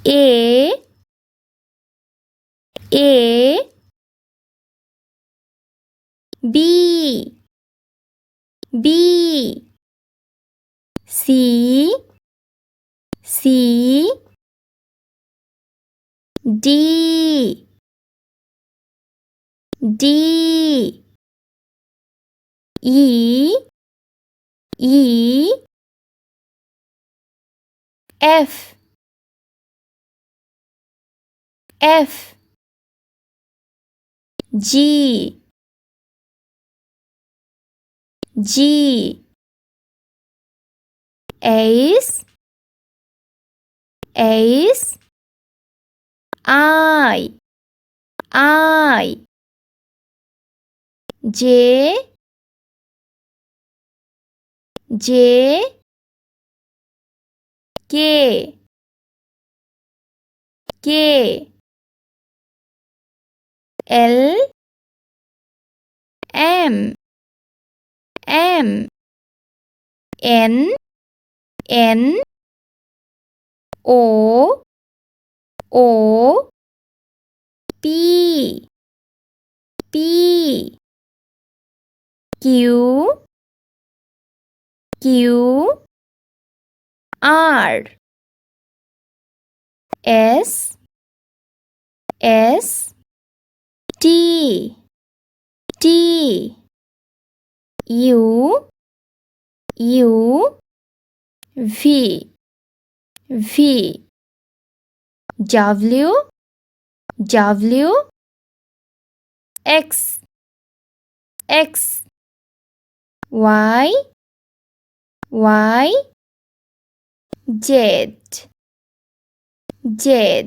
A B C D E F G H I J K L M N O P Q R S T U V W X Y Z